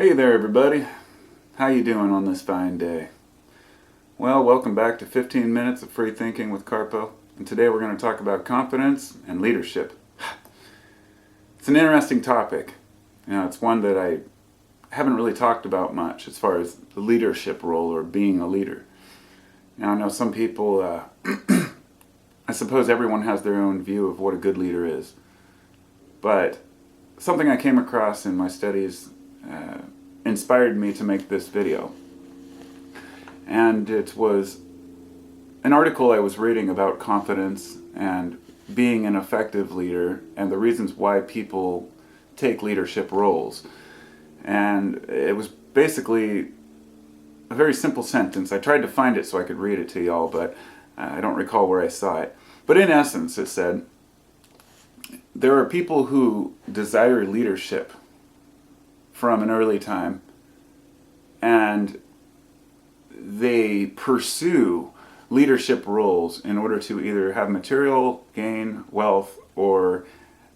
Hey there everybody, how you doing on this fine day? Well, welcome back to 15 Minutes of Free Thinking with Carpo, and today we're going to talk about confidence and leadership. It's an interesting topic. It's one that I haven't really talked about much as far as the leadership role or being a leader. Now, I know some people, I suppose everyone has their own view of what a good leader is, but something I came across in my studies inspired me to make this video. And it was an article I was reading about confidence and being an effective leader and the reasons why people take leadership roles. And it was basically a very simple sentence. I tried to find it so I could read it to y'all, but I don't recall where I saw it. But in essence, it said, there are people who desire leadership from an early time, and they pursue leadership roles in order to either have material gain, wealth, or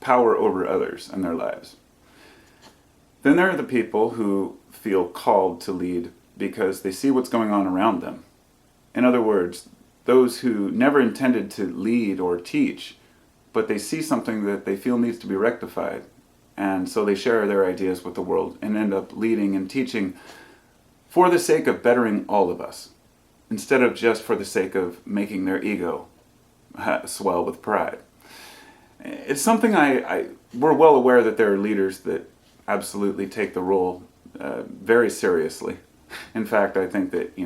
power over others in their lives. Then there are the people who feel called to lead because they see what's going on around them. In other words, those who never intended to lead or teach, but they see something that they feel needs to be rectified, and so they share their ideas with the world and end up leading and teaching for the sake of bettering all of us, instead of just for the sake of making their ego swell with pride. It's something we're well aware that there are leaders that absolutely take the role very seriously. In fact, I think that,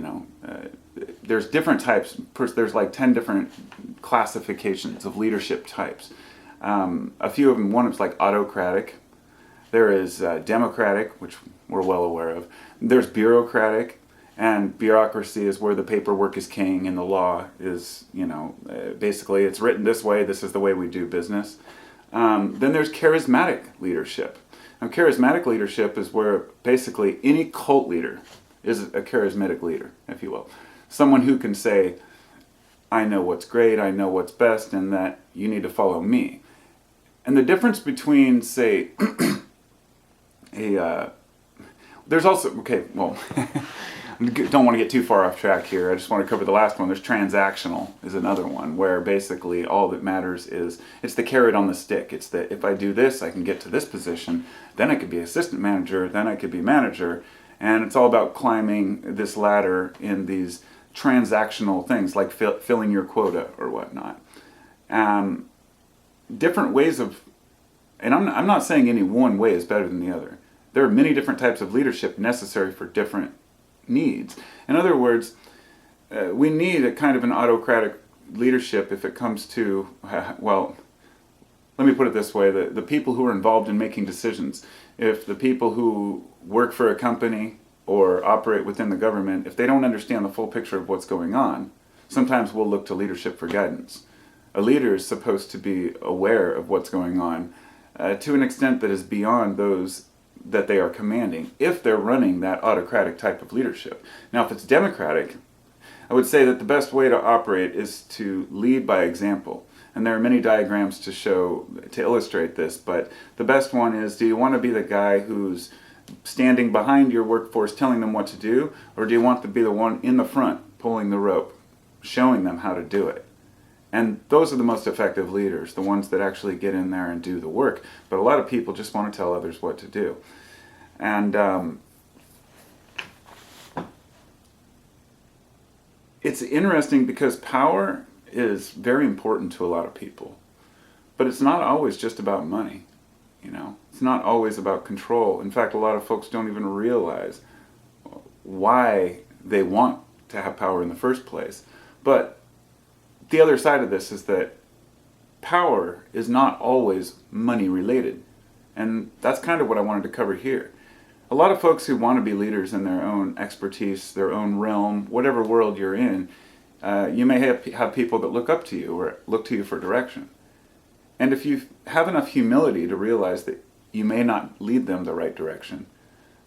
there's different types. There's like 10 different classifications of leadership types. A few of them, one is like autocratic. There is democratic, which we're well aware of. There's bureaucratic, and bureaucracy is where the paperwork is king and the law is, basically it's written this way, this is the way we do business. Then there's charismatic leadership. Now, charismatic leadership is where basically any cult leader is a charismatic leader, if you will. Someone who can say, I know what's great, I know what's best, and that you need to follow me. And the difference between, say, there's also, don't want to get too far off track here. I just want to cover the last one. There's transactional is another one where basically all that matters is it's the carrot on the stick. It's that if I do this, I can get to this position. Then I could be assistant manager. Then I could be manager. And it's all about climbing this ladder in these transactional things like filling your quota or whatnot. Different ways of, and I'm not saying any one way is better than the other. There are many different types of leadership necessary for different needs. In other words, we need a kind of an autocratic leadership if it comes to, well, let me put it this way, the people who are involved in making decisions. If the people who work for a company or operate within the government, if they don't understand the full picture of what's going on, sometimes we'll look to leadership for guidance. A leader is supposed to be aware of what's going on to an extent that is beyond those that they are commanding, if they're running that autocratic type of leadership. Now, if it's democratic, I would say that the best way to operate is to lead by example. And there are many diagrams to illustrate this, but the best one is, do you want to be the guy who's standing behind your workforce telling them what to do, or do you want to be the one in the front pulling the rope, showing them how to do it? And those are the most effective leaders, the ones that actually get in there and do the work. But a lot of people just want to tell others what to do. And it's interesting because power is very important to a lot of people. But it's not always just about money, It's not always about control. In fact, a lot of folks don't even realize why they want to have power in the first place. But the other side of this is that power is not always money related. And that's kind of what I wanted to cover here. A lot of folks who want to be leaders in their own expertise, their own realm, whatever world you're in, you may have people that look up to you or look to you for direction. And if you have enough humility to realize that you may not lead them the right direction,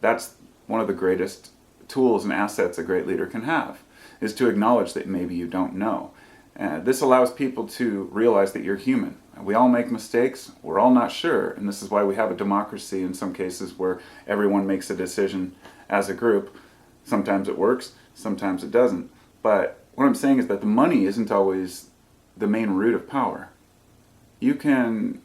that's one of the greatest tools and assets a great leader can have, is to acknowledge that maybe you don't know. This allows people to realize that you're human. We all make mistakes. We're all not sure. And this is why we have a democracy in some cases where everyone makes a decision as a group. Sometimes it works, sometimes it doesn't. But what I'm saying is that the money isn't always the main root of power. You can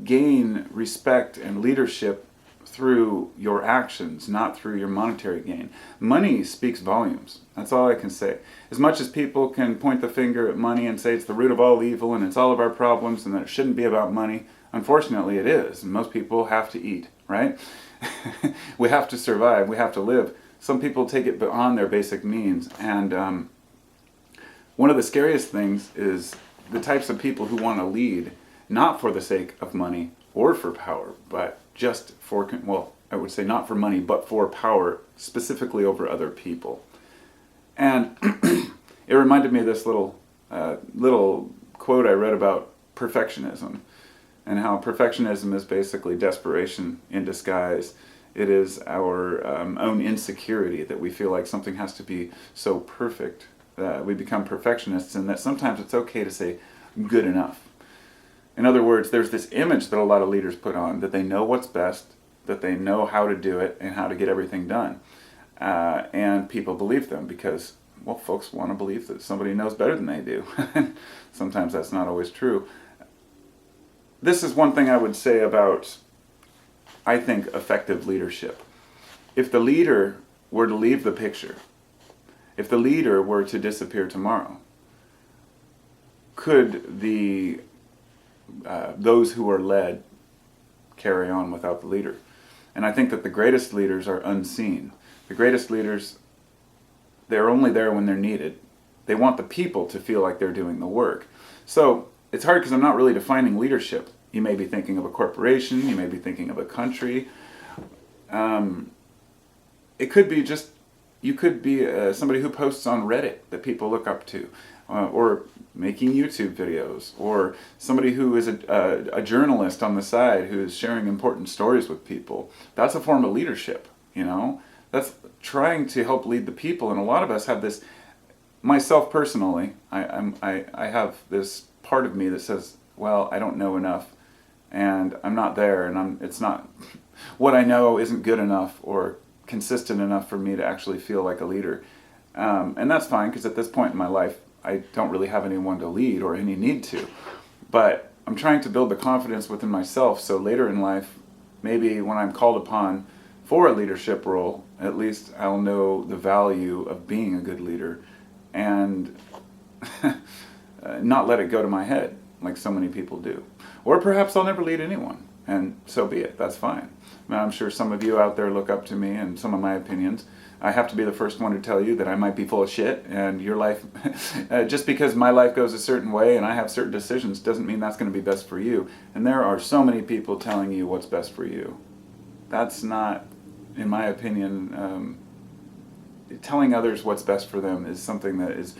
gain respect and leadership through your actions, not through your monetary gain. Money speaks volumes. That's all I can say. As much as people can point the finger at money and say it's the root of all evil and it's all of our problems and that it shouldn't be about money, unfortunately it is. And most people have to eat, right? We have to survive. We have to live. Some people take it beyond their basic means. And one of the scariest things is the types of people who want to lead, not for the sake of money or for power, but just for, well, I would say not for money, but for power, specifically over other people. And it reminded me of this little quote I read about perfectionism, and how perfectionism is basically desperation in disguise. It is our own insecurity that we feel like something has to be so perfect that we become perfectionists, and that sometimes it's okay to say good enough. In other words, there's this image that a lot of leaders put on, that they know what's best, that they know how to do it, and how to get everything done. And people believe them because, well, folks want to believe that somebody knows better than they do. Sometimes that's not always true. This is one thing I would say about, I think, effective leadership. If the leader were to leave the picture, if the leader were to disappear tomorrow, could those who are led carry on without the leader? And I think that the greatest leaders are unseen. The greatest leaders, they're only there when they're needed. They want the people to feel like they're doing the work. So it's hard because I'm not really defining leadership. You may be thinking of a corporation, you may be thinking of a country. It could be just, you could be somebody who posts on Reddit that people look up to, or making YouTube videos, or somebody who is a journalist on the side who is sharing important stories with people. That's a form of leadership, you know? That's trying to help lead the people, and a lot of us have this. Myself personally, I have this part of me that says, well, I don't know enough, and I'm not there, and it's not, what I know isn't good enough or consistent enough for me to actually feel like a leader. And that's fine, because at this point in my life, I don't really have anyone to lead or any need to. But I'm trying to build the confidence within myself, so later in life, maybe when I'm called upon for a leadership role, at least I'll know the value of being a good leader and not let it go to my head like so many people do. Or perhaps I'll never lead anyone, and so be it. That's fine. I mean, I'm sure some of you out there look up to me and some of my opinions. I have to be the first one to tell you that I might be full of shit, and your life, just because my life goes a certain way and I have certain decisions doesn't mean that's going to be best for you. And there are so many people telling you what's best for you. That's not, in my opinion, telling others what's best for them is something that is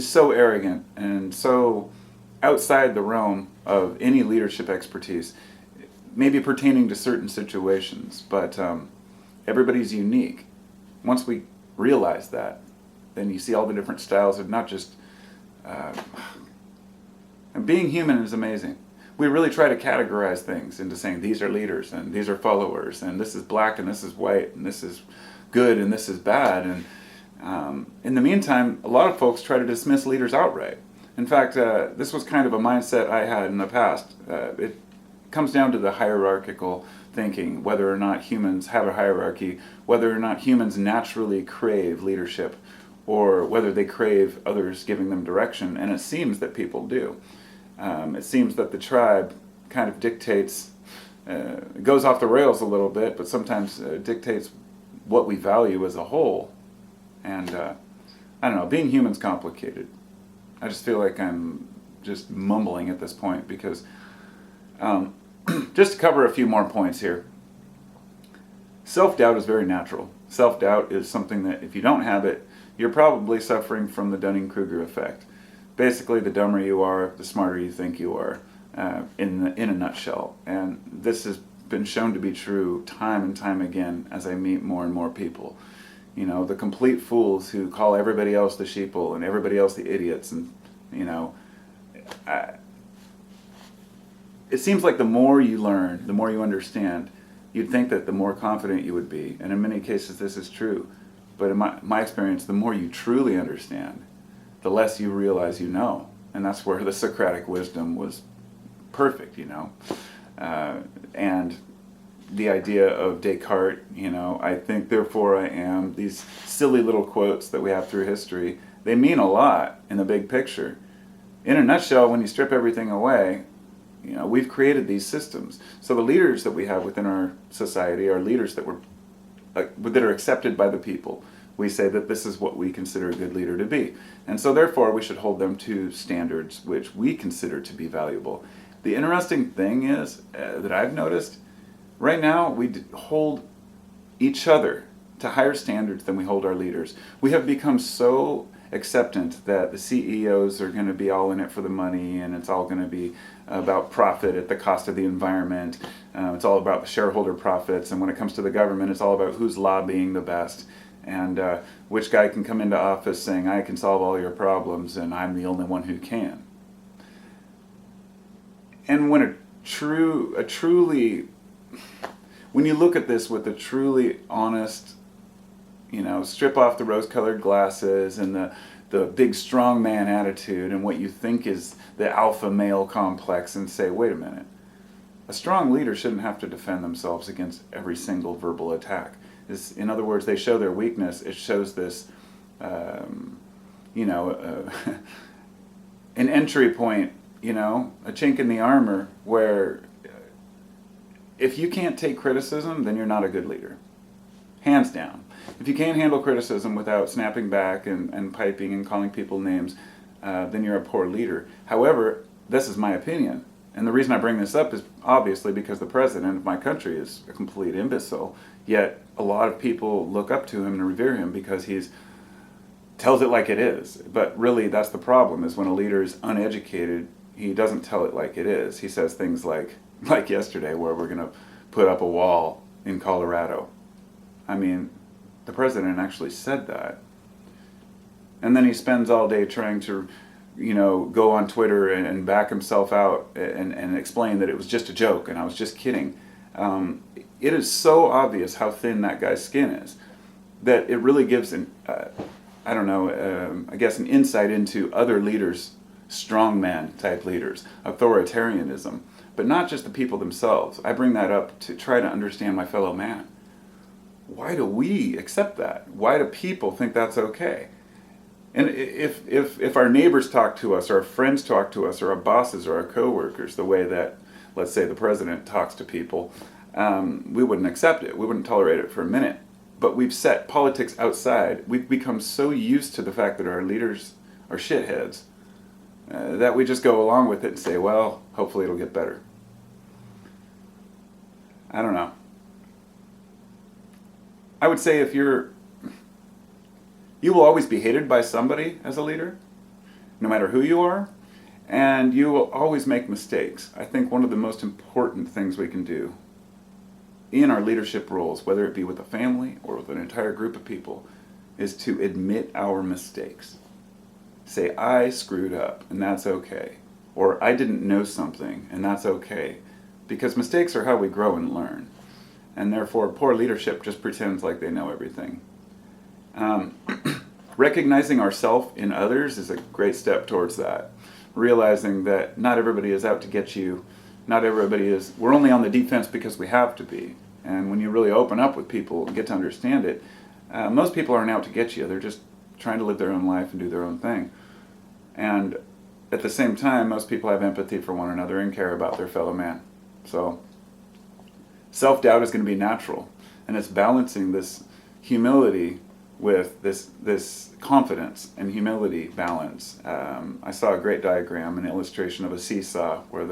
so arrogant and so outside the realm of any leadership expertise, maybe pertaining to certain situations, but everybody's unique. Once we realize that, then you see all the different styles of not just... and being human is amazing. We really try to categorize things into saying these are leaders and these are followers and this is black and this is white and this is good and this is bad. And in the meantime, a lot of folks try to dismiss leaders outright. In fact, this was kind of a mindset I had in the past. It comes down to the hierarchical thinking, whether or not humans have a hierarchy, whether or not humans naturally crave leadership, or whether they crave others giving them direction, and it seems that people do. It seems that the tribe kind of dictates, goes off the rails a little bit, but sometimes dictates what we value as a whole. And I don't know, being human's complicated. I just feel like I'm just mumbling at this point because just to cover a few more points here. Self-doubt is very natural. Self-doubt is something that if you don't have it, you're probably suffering from the Dunning-Kruger effect. Basically, the dumber you are, the smarter you think you are, in a nutshell. And this has been shown to be true time and time again as I meet more and more people. the complete fools who call everybody else the sheeple and everybody else the idiots. And, it seems like the more you learn, the more you understand, you'd think that the more confident you would be. And in many cases, this is true. But in my experience, the more you truly understand, the less you realize you know. And that's where the Socratic wisdom was perfect, and the idea of Descartes, I think, therefore I am, these silly little quotes that we have through history, they mean a lot in the big picture. In a nutshell, when you strip everything away, we've created these systems. So the leaders that we have within our society are leaders that are accepted by the people. We say that this is what we consider a good leader to be. And so therefore we should hold them to standards which we consider to be valuable. The interesting thing is that I've noticed, right now we hold each other to higher standards than we hold our leaders. We have become so acceptant that the CEOs are going to be all in it for the money, and it's all going to be about profit at the cost of the environment. It's all about the shareholder profits, and when it comes to the government, it's all about who's lobbying the best, and which guy can come into office saying, I can solve all your problems, and I'm the only one who can. And when when you look at this with a truly honest, strip off the rose-colored glasses and the big strong man attitude and what you think is the alpha male complex, and say, wait a minute, a strong leader shouldn't have to defend themselves against every single verbal attack. In other words, they show their weakness. It shows this, an entry point, a chink in the armor, where if you can't take criticism, then you're not a good leader. Hands down. If you can't handle criticism without snapping back and piping and calling people names, then you're a poor leader. However, this is my opinion. And the reason I bring this up is obviously because the president of my country is a complete imbecile. Yet a lot of people look up to him and revere him because he tells it like it is. But really, that's the problem, is when a leader is uneducated, he doesn't tell it like it is. He says things like yesterday, where we're going to put up a wall in Colorado. I mean, the president actually said that. And then he spends all day trying to, go on Twitter and back himself out and explain that it was just a joke and I was just kidding. It is so obvious how thin that guy's skin is that it really gives an insight into other leaders, strongman type leaders, authoritarianism, but not just the people themselves. I bring that up to try to understand my fellow man. Why do we accept that? Why do people think that's okay? And if our neighbors talk to us, or our friends talk to us, or our bosses or our coworkers, the way that, let's say, the president talks to people, we wouldn't accept it. We wouldn't tolerate it for a minute. But we've set politics outside. We've become so used to the fact that our leaders are shitheads that we just go along with it and say, well, hopefully it'll get better. I don't know. I would say you will always be hated by somebody as a leader, no matter who you are, and you will always make mistakes. I think one of the most important things we can do in our leadership roles, whether it be with a family or with an entire group of people, is to admit our mistakes. Say, I screwed up, and that's okay. Or I didn't know something, and that's okay. Because mistakes are how we grow and learn. And therefore, poor leadership just pretends like they know everything. Recognizing ourselves in others is a great step towards that. Realizing that not everybody is out to get you. We're only on the defense because we have to be. And when you really open up with people and get to understand it, most people aren't out to get you. They're just trying to live their own life and do their own thing. And at the same time, most people have empathy for one another and care about their fellow man. So self-doubt is going to be natural. And it's balancing this humility with this confidence and humility balance. I saw a great diagram, an illustration of a seesaw where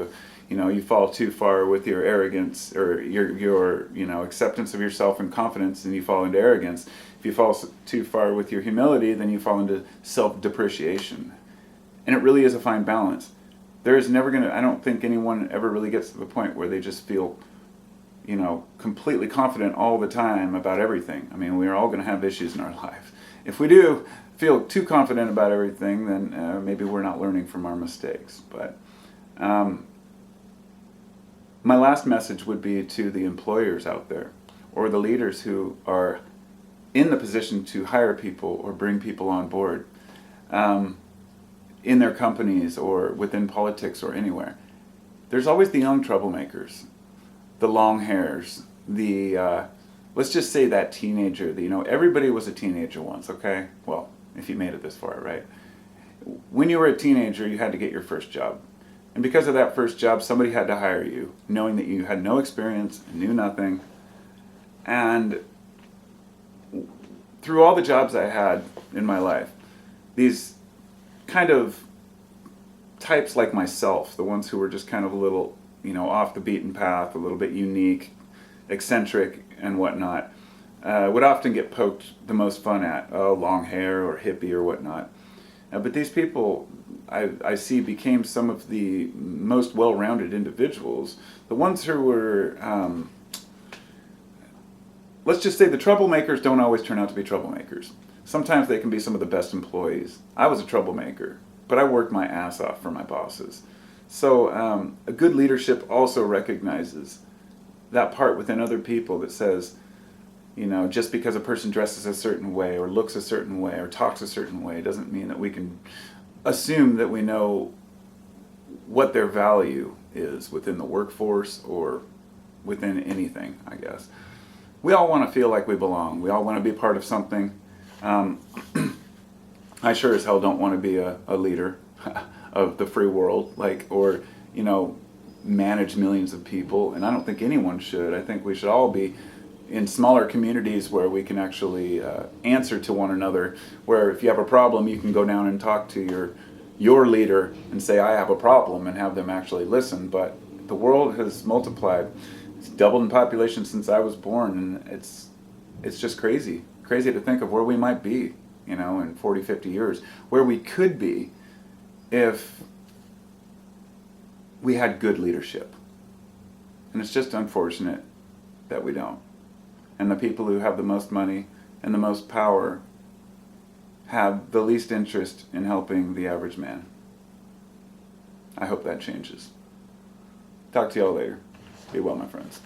you fall too far with your arrogance or your acceptance of yourself and confidence, and you fall into arrogance. If you fall too far with your humility, then you fall into self-depreciation. And it really is a fine balance. There is never I don't think anyone ever really gets to the point where they just feel completely confident all the time about everything. I mean, we're all going to have issues in our life. If we do feel too confident about everything, then maybe we're not learning from our mistakes. But my last message would be to the employers out there, or the leaders who are in the position to hire people or bring people on board in their companies or within politics or anywhere. There's always the young troublemakers, the long hairs, let's just say that teenager. Everybody was a teenager once, okay? Well, if you made it this far, right? When you were a teenager, you had to get your first job. And because of that first job, somebody had to hire you, knowing that you had no experience and knew nothing. And through all the jobs I had in my life, these kind of types like myself, the ones who were just kind of a little, off the beaten path, a little bit unique, eccentric, and whatnot, would often get poked the most fun at, long hair or hippie or whatnot. But these people, I see, became some of the most well-rounded individuals. The ones who were, let's just say the troublemakers don't always turn out to be troublemakers. Sometimes they can be some of the best employees. I was a troublemaker, but I worked my ass off for my bosses. So a good leadership also recognizes that part within other people that says, just because a person dresses a certain way or looks a certain way or talks a certain way doesn't mean that we can assume that we know what their value is within the workforce or within anything, I guess. We all want to feel like we belong. We all want to be part of something. I sure as hell don't want to be a leader of the free world, or manage millions of people, and I don't think anyone should. I think we should all be in smaller communities where we can actually answer to one another, where if you have a problem, you can go down and talk to your leader and say, I have a problem, and have them actually listen. But the world has multiplied. It's doubled in population since I was born, and it's just crazy to think of where we might be, in 40, 50 years, where we could be if we had good leadership. And it's just unfortunate that we don't. And the people who have the most money and the most power have the least interest in helping the average man. I hope that changes. Talk to y'all later. Be well, my friends.